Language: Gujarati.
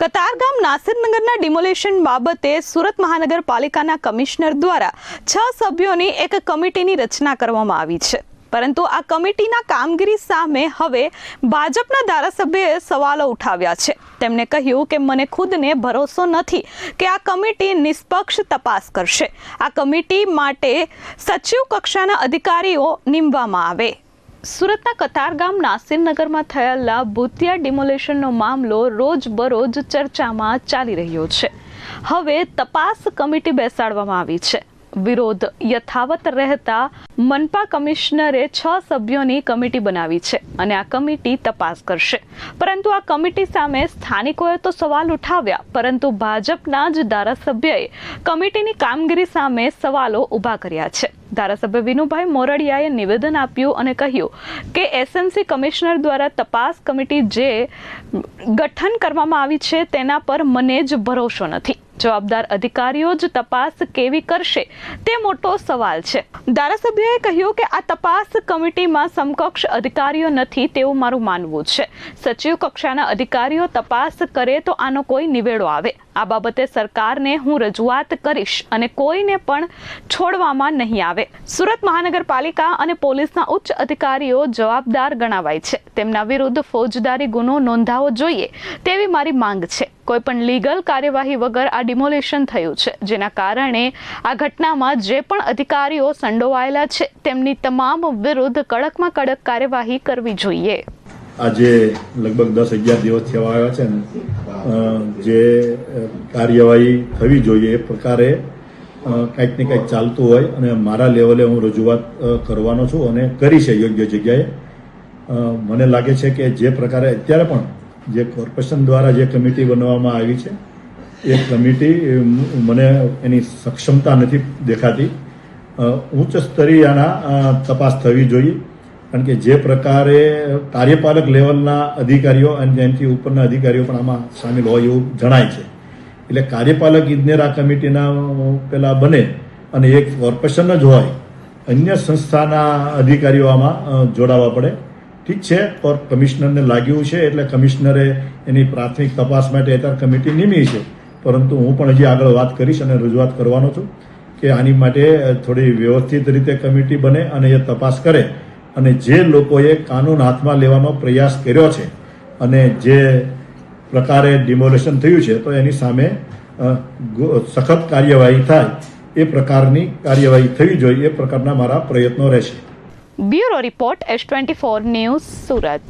કતારગામ નાસિરનગરના ડિમોલેશન બાબતે સુરત મહાનગરપાલિકાના કમિશનર દ્વારા 6 સભ્યોની એક કમિટીની રચના કરવામાં આવી છે, પરંતુ આ કમિટીના કામગીરી સામે હવે ભાજપના ધારાસભ્યોએ સવાલો ઉઠાવ્યા છે. તેમણે કહ્યું કે મને ખુદને ભરોસો નથી કે આ કમિટી નિષ્પક્ષ તપાસ કરશે. આ કમિટી માટે સચિવ કક્ષાના અધિકારીઓ નીમવામાં આવે. સુરતના કતારગામ નાસિરનગરમાં થયેલા ભૂતિયા ડિમોલેશનનો મામલો રોજબરોજ ચર્ચામાં ચાલી રહ્યો છે. હવે તપાસ કમિટી બેસાડવામાં આવી છે. વિરોધ યથાવત રહેતા મનપા કમિશનરે 6 સભ્યોની કમિટી બનાવી છે અને આ કમિટી તપાસ કરશે. પરંતુ આ કમિટી સામે સ્થાનિકોએ તો સવાલ ઉઠાવ્યા, પરંતુ ભાજપના જ ધારાસભ્યએ કમિટીની કામગીરી સામે સવાલો ઊભા કર્યા છે. ધારાસભ્ય વિનુભાઈ મોરડિયાએ નિવેદન આપ્યું અને કહ્યું કે એસએમસી કમિશનર દ્વારા તપાસ કમિટી જે ગઠન કરવામાં આવી છે તેના પર મને જ ભરોસો નથી. જવાબદાર અધિકારીઓ જ તપાસ કેવી કરશે તે મોટો સવાલ છે. ધારાસભ્યએ કહ્યું કે આ તપાસ કમિટીમાં સમકક્ષ અધિકારીઓ નથી તેવું મારું માનવું છે. સચિવ કક્ષાના અધિકારીઓ તપાસ કરે તો આનો કોઈ નિવેડો આવે. આ બાબતે સરકારને હું રજૂઆત કરીશ અને કોઈને પણ છોડવામાં નહીં આવે. સુરત મહાનગરપાલિકા અને પોલીસના ઉચ્ચ અધિકારીઓ જવાબદાર ગણાવાય છે. તેમના વિરુદ્ધ ફોજદારી ગુનો નોંધાવો જોઈએ તેવી મારી માંગ છે. કોઈ પણ લીગલ કાર્યવાહી વગર આ ડિમોલેશન થયું છે, જેના કારણે આ ઘટનામાં જે પણ અધિકારીઓ સંડોવાયેલા છે તેમની તમામ વિરુદ્ધ કડકમાં કડક કાર્યવાહી કરવી જોઈએ. આજે લગભગ 10-11 દિવસ થવા આવ્યા છે ને, જે કાર્યવાહી થવી જોઈએ એ પ્રકારે કંઈક ને કંઈક ચાલતું હોય અને મારા લેવલે હું રજૂઆત કરવાનો છું અને કરી છે યોગ્ય જગ્યાએ. મને લાગે છે કે જે પ્રકારે અત્યારે પણ જે કોર્પોરેશન દ્વારા જે કમિટી બનાવવામાં આવી છે એ કમિટી મને એની સક્ષમતા નથી દેખાતી. ઉચ્ચ સ્તરીયના તપાસ થવી જોઈએ, કારણ કે જે પ્રકારે કાર્યપાલક લેવલના અધિકારીઓ અને એનાથી ઉપરના અધિકારીઓ પણ આમાં સામેલ હોય એવું જણાય છે. એટલે કાર્યપાલક ઇજનેર આ કમિટીના પેલા બને અને એક કોર્પોરેશન જ હોય, અન્ય સંસ્થાના અધિકારીઓ આમાં જોડાવા પડે. ઠીક છે, કમિશનરને લાગ્યું છે એટલે કમિશનરે એની પ્રાથમિક તપાસ માટે અત્યારે કમિટી નિમી છે, પરંતુ હું પણ હજી આગળ વાત કરીશ અને રજૂઆત કરવાનો છું કે આની માટે થોડી વ્યવસ્થિત રીતે કમિટી બને અને એ તપાસ કરે અને જે લોકોએ કાનૂન હાથમાં લેવાનો પ્રયાસ કર્યો છે અને જે પ્રકારે ડિમોલેશન થયું છે તો એની સામે સખત કાર્યવાહી થાય એ પ્રકારની કાર્યવાહી થવી જોઈએ, એ પ્રકારના મારા પ્રયત્નો રહેશે. Bureau report S24 news, Surat.